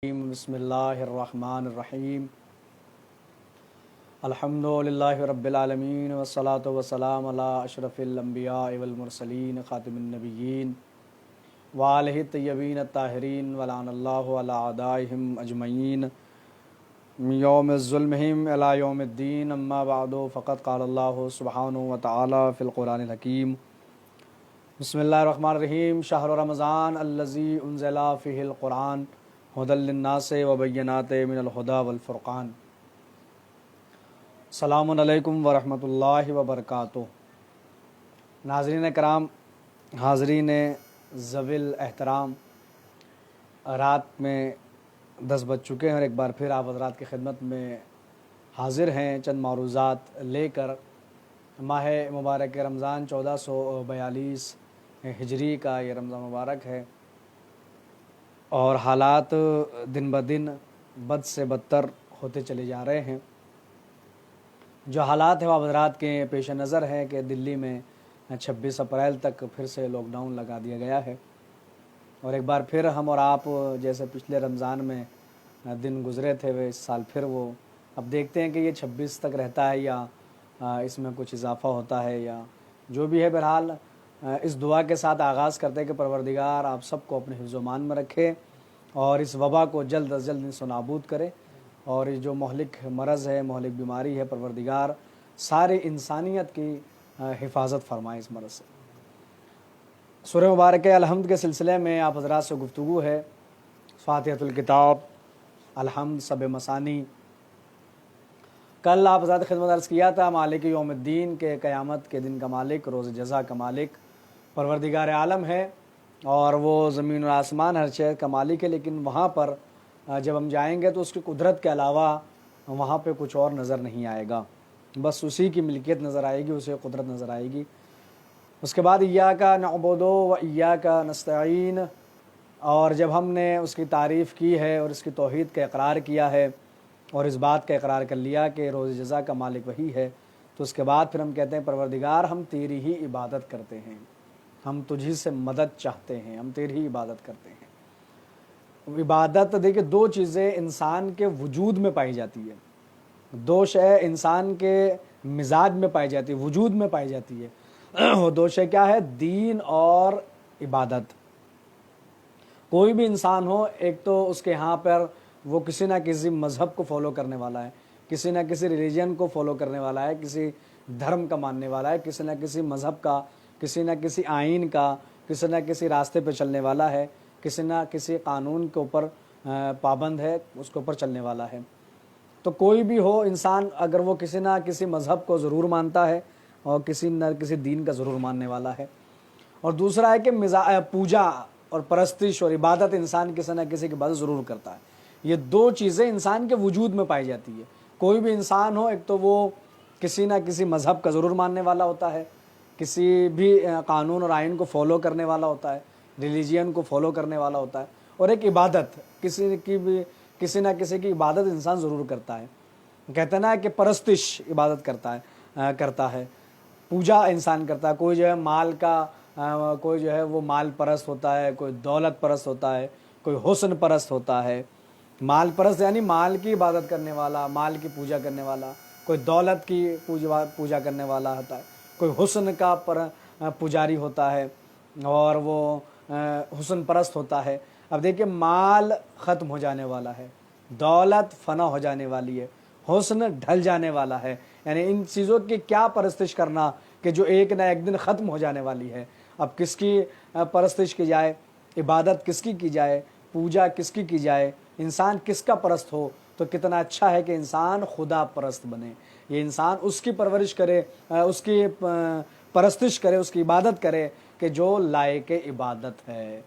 بسم اللہ الرحمن الرحیم الحمد للہ رب العالمین والصلاة والسلام علی اشرف الانبیاء والمرسلین خاتم النبیین وآلہ الطیبین الطاہرین ولعن اللہ علی اعدائہم اجمعین من یوم ظلمہم الی یوم الدین اما بعد فقد قال اللہ سبحانہ وتعالی فی القرآن الحکیم بسم اللہ الرحمن الرحیم شہر رمضان الذی انزل فیہ القرآن ہدی للناس وبینات من الہدی والفرقان۔ السلام علیکم ورحمۃ اللہ وبرکاتہ۔ ناظرین کرام، حاضرین ذوی الاحترام، رات میں 10 بج چکے ہیں اور ایک بار پھر آپ حضرات کی خدمت میں حاضر ہیں چند معروضات لے کر۔ ماہ مبارک رمضان 1442 ہجری کا یہ رمضان مبارک ہے اور حالات دن بدن بد سے بدتر ہوتے چلے جا رہے ہیں۔ جو حالات ہیں وہ حضرات کے پیش نظر ہے کہ دلی میں 26 اپریل تک پھر سے لاک ڈاؤن لگا دیا گیا ہے اور ایک بار پھر ہم اور آپ جیسے پچھلے رمضان میں دن گزرے تھے وہ اس سال پھر وہ اب دیکھتے ہیں کہ یہ 26 تک رہتا ہے یا اس میں کچھ اضافہ ہوتا ہے یا جو بھی ہے۔ بہرحال اس دعا کے ساتھ آغاز کرتے ہیں کہ پروردگار آپ سب کو اپنے حفظ و امان میں رکھے اور اس وبا کو جلد از جلد نیست و نابود کرے، اور یہ جو مہلک مرض ہے، مہلک بیماری ہے، پروردگار ساری انسانیت کی حفاظت فرمائے اس مرض سے۔ سورہ مبارکہ الحمد کے سلسلے میں آپ حضرات سے گفتگو ہے۔ فاتحۃ الکتاب، الحمد، سب مثانی۔ کل آپ حضرات خدمت عرض کیا تھا مالک یوم الدین کے قیامت کے دن کا مالک، روز جزا کا مالک پروردگار عالم ہے اور وہ زمین و آسمان ہر شے کا مالک ہے، لیکن وہاں پر جب ہم جائیں گے تو اس کی قدرت کے علاوہ وہاں پہ کچھ اور نظر نہیں آئے گا، بس اسی کی ملکیت نظر آئے گی، اسے قدرت نظر آئے گی۔ اس کے بعد ایاک نعبد و ایاک نستعین، اور جب ہم نے اس کی تعریف کی ہے اور اس کی توحید کا اقرار کیا ہے اور اس بات کا اقرار کر لیا کہ روز جزا کا مالک وہی ہے، تو اس کے بعد پھر ہم کہتے ہیں پروردگار ہم تیری ہی عبادت کرتے ہیں، ہم تجھی سے مدد چاہتے ہیں، ہم تیری ہی عبادت کرتے ہیں۔ عبادت دیکھیں دو چیزیں انسان کے وجود میں پائی جاتی ہے، دو شے انسان کے مزاج میں پائی جاتی ہے، وجود میں پائی جاتی ہے۔ وہ دو شے کیا ہے؟ دین اور عبادت۔ کوئی بھی انسان ہو، ایک تو اس کے ہاں پر وہ کسی نہ کسی مذہب کو فالو کرنے والا ہے، کسی نہ کسی ریلیجن کو فالو کرنے والا ہے، کسی دھرم کا ماننے والا ہے، کسی نہ کسی مذہب کا، کسی نہ کسی آئین کا، کسی نہ کسی راستے پہ چلنے والا ہے، کسی نہ کسی قانون کے اوپر پابند ہے، اس کے اوپر چلنے والا ہے۔ تو کوئی بھی ہو انسان، اگر وہ کسی نہ کسی مذہب کو ضرور مانتا ہے اور کسی نہ کسی دین کا ضرور ماننے والا ہے۔ اور دوسرا ہے کہ پوجا اور پرستش اور عبادت انسان کسی نہ کسی کی عبادت ضرور کرتا ہے۔ یہ دو چیزیں انسان کے وجود میں پائی جاتی ہے۔ کوئی بھی انسان ہو، ایک تو وہ کسی نہ کسی مذہب کا ضرور ماننے والا ہوتا ہے، کسی بھی قانون اور آئین کو فالو کرنے والا ہوتا ہے، ریلیجین کو فالو کرنے والا ہوتا ہے، اور ایک عبادت کسی نہ کسی کی عبادت انسان ضرور کرتا ہے۔ کہتے ہیں نا کہ پرستش عبادت کرتا ہے، پوجا انسان کرتا ہے۔ کوئی جو ہے مال کا، کوئی جو ہے وہ مال پرست ہوتا ہے، کوئی دولت پرست ہوتا ہے، کوئی حسن پرست ہوتا ہے۔ مال پرست یعنی مال کی عبادت کرنے والا، مال کی پوجا کرنے والا، کوئی دولت کی پوجا کرنے والا ہوتا ہے، کوئی حسن کا پجاری ہوتا ہے اور وہ حسن پرست ہوتا ہے۔ اب دیکھیں مال ختم ہو جانے والا ہے، دولت فنا ہو جانے والی ہے، حسن ڈھل جانے والا ہے، یعنی ان چیزوں کی کیا پرستش کرنا کہ جو ایک نہ ایک دن ختم ہو جانے والی ہے۔ اب کس کی پرستش کی جائے، عبادت کس کی جائے، پوجا کس کی جائے، انسان کس کا پرست ہو؟ تو کتنا اچھا ہے کہ انسان خدا پرست بنے، یہ انسان اس کی پرورش کرے، اس کی پرستش کرے، اس کی عبادت کرے کہ جو لائق عبادت ہے۔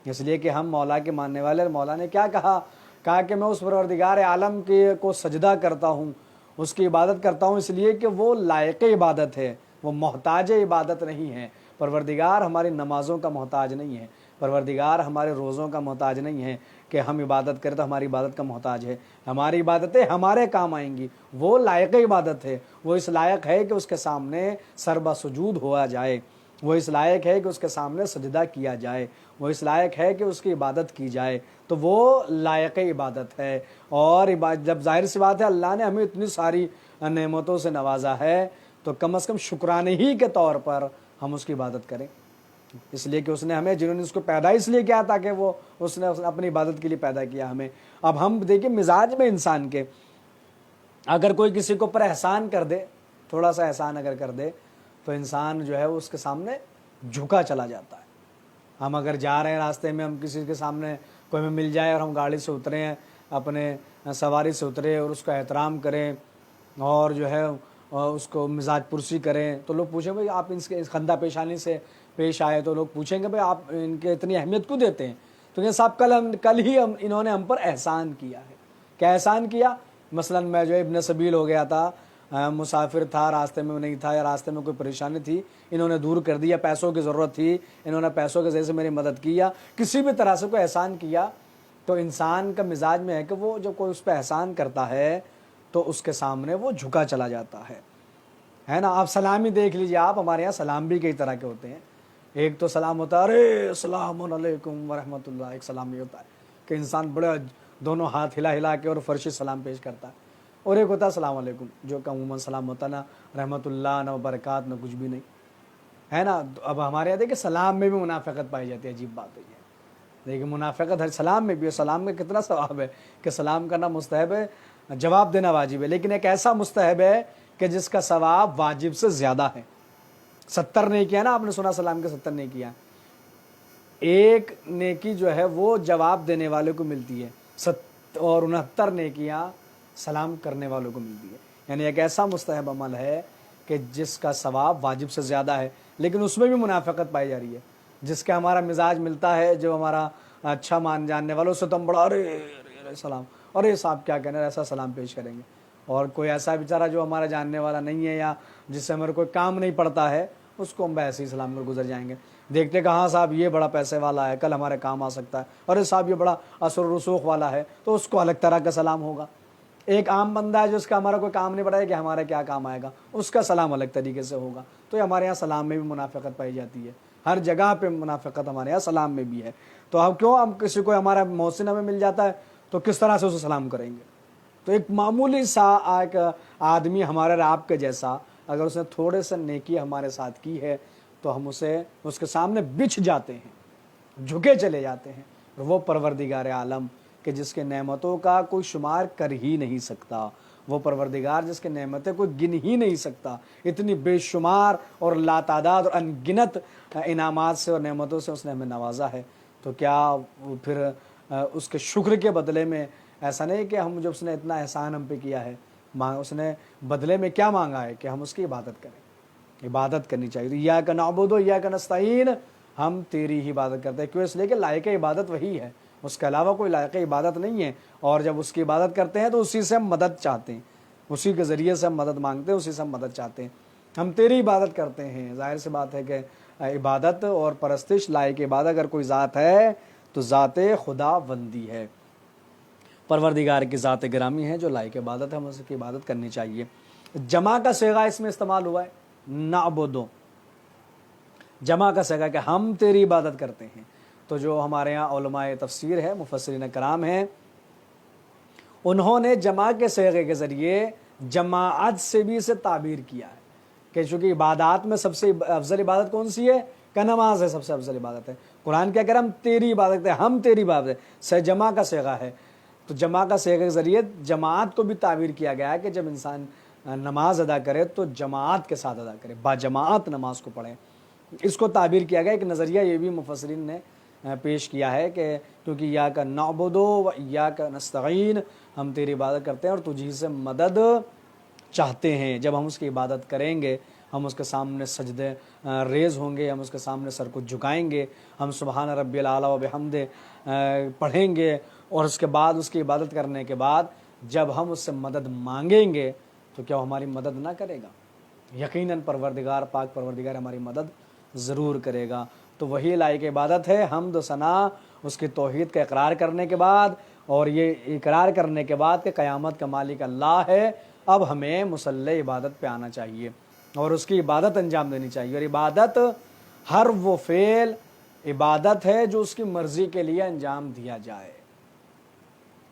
اس لیے کہ ہم مولا کے ماننے والے، مولا نے کیا کہا کہ میں اس پروردگار عالم کو سجدہ کرتا ہوں، اس کی عبادت کرتا ہوں اس لیے کہ وہ لائق عبادت ہے، وہ محتاج عبادت نہیں ہے۔ پروردگار ہماری نمازوں کا محتاج نہیں ہے، پروردگار ہمارے روزوں کا محتاج نہیں ہے کہ ہم عبادت کریں تو ہماری عبادت کا محتاج ہے۔ ہماری عبادتیں ہمارے کام آئیں گی، وہ لائق عبادت ہے، وہ اس لائق ہے کہ اس کے سامنے سر بسجود ہوا جائے، وہ اس لائق ہے کہ اس کے سامنے سجدہ کیا جائے، وہ اس لائق ہے کہ اس کی عبادت کی جائے، تو وہ لائق عبادت ہے۔ اور جب ظاہر سی بات ہے اللہ نے ہمیں اتنی ساری نعمتوں سے نوازا ہے تو کم از کم شکرانے ہی کے طور پر ہم اس کی عبادت کریں، اس لیے کہ اس نے ہمیں، جنہوں نے اس کو پیدا اس لیے کیا تاکہ وہ اس نے اپنی عبادت کے لیے پیدا کیا ہمیں۔ اب ہم دیکھیں مزاج میں انسان کے، اگر کوئی کسی کو پر احسان کر دے، تھوڑا سا احسان اگر کر دے تو انسان جو ہے اس کے سامنے جھکا چلا جاتا ہے۔ ہم اگر جا رہے ہیں راستے میں، ہم کسی کے سامنے کوئی ہمیں مل جائے اور ہم گاڑی سے اترے ہیں، اپنے سواری سے اترے اور اس کا احترام کریں اور جو ہے اس کو مزاج پرسی کریں، تو لوگ پوچھیں بھائی آپ ان کے خندہ پیشانی سے پیش آئے، تو لوگ پوچھیں گے بھائی آپ ان کے اتنی اہمیت کیوں دیتے ہیں؟ تو یہ صاحب کل ہی انہوں نے ہم پر احسان کیا ہے۔ کیا احسان کیا؟ مثلا میں جو ابن سبیل ہو گیا تھا، مسافر تھا، راستے میں نہیں تھا یا راستے میں کوئی پریشانی تھی، انہوں نے دور کر دیا، پیسوں کی ضرورت تھی، انہوں نے پیسوں کے ذریعے سے میری مدد کی، یا کسی بھی طرح سے کوئی احسان کیا، تو انسان کا مزاج میں ہے کہ وہ جب کوئی اس پہ احسان کرتا ہے تو اس کے سامنے وہ جھکا چلا جاتا ہے نا۔ آپ سلام ہی دیکھ لیجیے، آپ ہمارے یہاں سلام بھی کئی طرح کے ہوتے ہیں۔ ایک تو سلام ہوتا ہے ارے السلام علیکم ورحمۃ اللہ، ایک سلام یہ ہوتا ہے کہ انسان بڑے دونوں ہاتھ ہلا ہلا کے اور فرشی سلام پیش کرتا ہے، اور ایک ہوتا ہے السلام علیکم جو کہ عموماً سلام ہوتا ہے، نہ رحمۃ اللہ نہ برکات نہ کچھ بھی نہیں، ہے نا۔ اب ہمارے یہاں دیکھیں سلام میں بھی منافقت پائی جاتی ہے، عجیب بات ہے یہ، دیکھیں منافقت ہر سلام میں بھی ہے۔ سلام میں کتنا ثواب ہے کہ سلام کرنا مستحب ہے، جواب دینا واجب ہے، لیکن ایک ایسا مستحب ہے کہ جس کا ثواب واجب سے زیادہ ہے۔ 70 نیکیاں نا، آپ نے سنا سلام کے 70 نیکیاں، ایک نیکی جو ہے وہ جواب دینے والے کو ملتی ہے، اور 69 نیکیاں سلام کرنے والوں کو ملتی ہے۔ یعنی ایک ایسا مستحب عمل ہے کہ جس کا ثواب واجب سے زیادہ ہے، لیکن اس میں بھی منافقت پائی جا رہی ہے۔ جس کا ہمارا مزاج ملتا ہے، جو ہمارا اچھا مان جاننے والوں سے تو ہم بڑا ارے سلام، ارے صاحب کیا کہنا، ایسا سلام پیش کریں گے۔ اور کوئی ایسا بیچارہ جو ہمارا جاننے والا نہیں ہے یا جس سے ہمارا کوئی کام نہیں پڑتا ہے، اس کو ہم ایسے ہی سلام کر گزر جائیں گے۔ دیکھتے کہ ہاں صاحب یہ بڑا پیسے والا ہے، کل ہمارے کام آ سکتا ہے، ارے صاحب یہ بڑا اثر و رسوخ والا ہے، تو اس کو الگ طرح کا سلام ہوگا۔ ایک عام بندہ ہے جس کا ہمارا کوئی کام نہیں پڑا ہے کہ ہمارا کیا کام آئے گا، اس کا سلام الگ طریقے سے ہوگا۔ تو یہ ہمارے یہاں سلام میں بھی منافقت پائی جاتی ہے، ہر جگہ پہ منافقت ہمارے یہاں سلام میں بھی ہے۔ تو ہم کسی کو ہمارا محسن ہمیں مل جاتا ہے تو کس طرح سے اسے سلام کریں گے؟ تو ایک معمولی سا ایک آدمی ہمارے اور آپ کے جیسا اگر اس نے تھوڑے سے نیکی ہمارے ساتھ کی ہے تو ہم اس کے سامنے بچھ جاتے ہیں، جھکے چلے جاتے ہیں۔ وہ پروردگار عالم کہ جس کے نعمتوں کا کوئی شمار کر ہی نہیں سکتا، وہ پروردگار جس کے نعمتیں کوئی گن ہی نہیں سکتا، اتنی بے شمار اور لاتعداد اور ان گنت انعامات سے اور نعمتوں سے اس نے ہمیں نوازا ہے، تو کیا پھر اس کے شکر کے بدلے میں ایسا نہیں کہ ہم جب اس نے اتنا احسان ہم پہ کیا ہے، اس نے بدلے میں کیا مانگا ہے کہ ہم اس کی عبادت کریں، عبادت کرنی چاہیے۔ ایاک نعبد و ایاک نستعین، ہم تیری ہی عبادت کرتے ہیں، کیوں؟ اس لیے کہ لائق عبادت وہی ہے، اس کے علاوہ کوئی لائق عبادت نہیں ہے، اور جب اس کی عبادت کرتے ہیں تو اسی سے ہم مدد چاہتے ہیں، اسی کے ذریعے سے ہم مدد مانگتے ہیں، اسی سے ہم مدد چاہتے ہیں، ہم تیری عبادت کرتے ہیں۔ ظاہر سی بات ہے کہ عبادت اور پرستش، لائق عبادت اگر کوئی ذات ہے تو ذات خدا بندی ہے، پروردگار کی ذات گرامی ہے جو لائق عبادت ہے، ہم اس کی عبادت کرنی چاہیے۔ جمع کا صیغہ اس میں استعمال ہوا ہے، نعبدو، جمع کا صیغہ کہ ہم تیری عبادت کرتے ہیں۔ تو جو ہمارے ہاں علماء تفسیر ہے، مفسرین کرام ہیں، انہوں نے جمع کے صیغے کے ذریعے جماعت سے بھی اسے تعبیر کیا ہے کہ چونکہ عبادات میں سب سے افضل عبادت کون سی ہے؟ کہ نماز ہے، سب سے افضل عبادت ہے۔ قرآن کیا کہہ رہا ہے؟ ہم تیری عبادت ہے، ہم تیری عبادت ہے، سے جمع کا صیغہ ہے۔ تو جمع کا صیغے کے ذریعے جماعت کو بھی تعبیر کیا گیا ہے کہ جب انسان نماز ادا کرے تو جماعت کے ساتھ ادا کرے، با جماعت نماز کو پڑھے، اس کو تعبیر کیا گیا۔ ایک نظریہ یہ بھی مفسرین نے پیش کیا ہے کہ کیونکہ ایاک نعبد و ایاک نستعین، ہم تیری عبادت کرتے ہیں اور تجھی سے مدد چاہتے ہیں۔ جب ہم اس کی عبادت کریں گے، ہم اس کے سامنے سجدے ریز ہوں گے، ہم اس کے سامنے سر کو جھکائیں گے، ہم سبحان ربی الاعلیٰ و بحمدہ پڑھیں گے، اور اس کے بعد اس کی عبادت کرنے کے بعد جب ہم اس سے مدد مانگیں گے تو کیا وہ ہماری مدد نہ کرے گا؟ یقیناً پروردگار پاک پروردگار ہماری مدد ضرور کرے گا۔ تو وہی لائق عبادت ہے، حمد و ثنا اس کی توحید کا اقرار کرنے کے بعد، اور یہ اقرار کرنے کے بعد کہ قیامت کا مالک اللہ ہے، اب ہمیں مسلح عبادت پہ آنا چاہیے اور اس کی عبادت انجام دینی چاہیے۔ اور عبادت ہر وہ فعل عبادت ہے جو اس کی مرضی کے لیے انجام دیا جائے،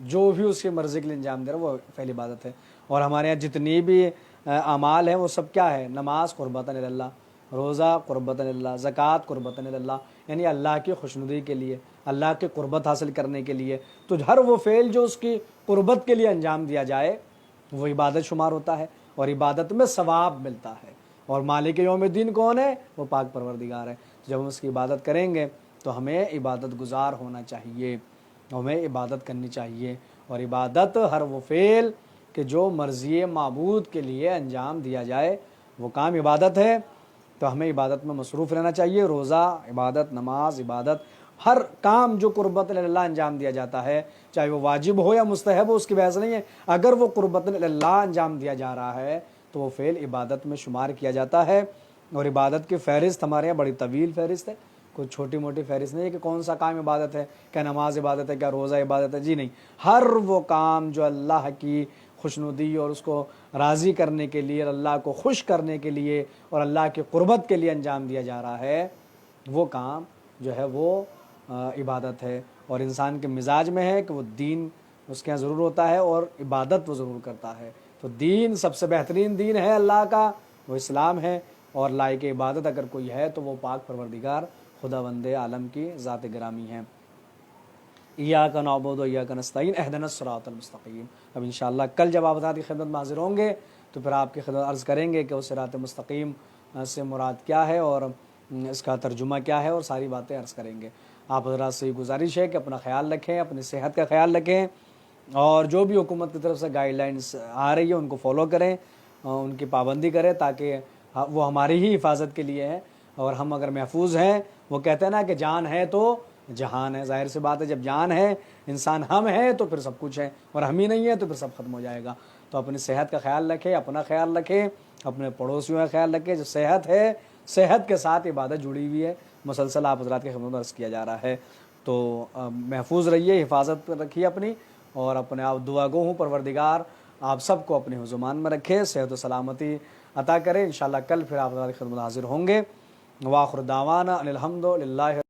جو بھی اس کی مرضی کے لیے انجام دے رہا ہے وہ فعل عبادت ہے۔ اور ہمارے یہاں جتنی بھی اعمال ہیں وہ سب کیا ہے؟ نماز قربتاً اللہ، روزہ قربتاً اللہ، زکوٰۃ قربتاً اللہ، یعنی اللہ کی خوشنودی کے لیے، اللہ کی قربت حاصل کرنے کے لیے۔ تو ہر وہ فعل جو اس کی قربت کے لیے انجام دیا جائے وہ عبادت شمار ہوتا ہے، اور عبادت میں ثواب ملتا ہے۔ اور مالک یوم الدین کون ہے؟ وہ پاک پروردگار ہے۔ جب ہم اس کی عبادت کریں گے تو ہمیں عبادت گزار ہونا چاہیے، ہمیں عبادت کرنی چاہیے۔ اور عبادت ہر وہ فعل کہ جو مرضی معبود کے لیے انجام دیا جائے وہ کام عبادت ہے، تو ہمیں عبادت میں مصروف رہنا چاہیے۔ روزہ عبادت، نماز عبادت، ہر کام جو قربت اللہ انجام دیا جاتا ہے، چاہے وہ واجب ہو یا مستحب ہو، اس کی بحث نہیں ہے، اگر وہ قربت اللہ انجام دیا جا رہا ہے تو وہ فعل عبادت میں شمار کیا جاتا ہے۔ اور عبادت کی فہرست ہمارے یہاں بڑی طویل فہرست ہے، کوئی چھوٹی موٹی فہرست نہیں ہے کہ کون سا کام عبادت ہے، کیا نماز عبادت ہے، کیا روزہ عبادت ہے، جی نہیں، ہر وہ کام جو اللہ کی خوشنودی اور اس کو راضی کرنے کے لیے، اللہ کو خوش کرنے کے لیے اور اللہ کی قربت کے لیے انجام دیا جا رہا ہے، وہ کام جو ہے وہ عبادت ہے۔ اور انسان کے مزاج میں ہے کہ وہ دین اس کے یہاں ضرور ہوتا ہے اور عبادت وہ ضرور کرتا ہے۔ تو دین سب سے بہترین دین ہے اللہ کا، وہ اسلام ہے، اور لائق عبادت اگر کوئی ہے تو وہ پاک پروردگار خداوند عالم کی ذات گرامی ہے۔ ایاک نعبد و ایاک نستعین اہدنا الصراط المستقیم۔ اب انشاءاللہ کل جب آپ حضرات کی خدمت میں حاضر ہوں گے تو پھر آپ کی خدمت عرض کریں گے کہ وہ صراط مستقیم سے مراد کیا ہے اور اس کا ترجمہ کیا ہے، اور ساری باتیں عرض کریں گے۔ آپ حضرات سے یہ گزارش ہے کہ اپنا خیال رکھیں، اپنی صحت کا خیال رکھیں، اور جو بھی حکومت کی طرف سے گائیڈ لائنز آ رہی ہے ان کو فالو کریں، ان کی پابندی کریں، تاکہ وہ ہماری ہی حفاظت کے لیے ہے، اور ہم اگر محفوظ ہیں، وہ کہتے ہیں نا کہ جان ہے تو جہان ہے، ظاہر سی بات ہے جب جان ہے، انسان ہم ہیں تو پھر سب کچھ ہے، اور ہم ہی نہیں ہیں تو پھر سب ختم ہو جائے گا۔ تو اپنی صحت کا خیال رکھیں، اپنا خیال رکھیں، اپنے پڑوسیوں کا خیال رکھیں۔ جو صحت ہے، صحت کے ساتھ عبادت جڑی ہوئی ہے، مسلسل آپ حضرات کی خدمت میں عرض کیا جا رہا ہے۔ تو محفوظ رہیے، حفاظت رکھیے اپنی، اور اپنے آپ دعا گو ہوں پروردگار آپ سب کو اپنے حضمان میں رکھے، صحت و سلامتی عطا کرے۔ انشاءاللہ کل پھر آپ حضرات کی خدمت حاضر ہوں گے۔ وآخر دعوانا ان الحمد للہ۔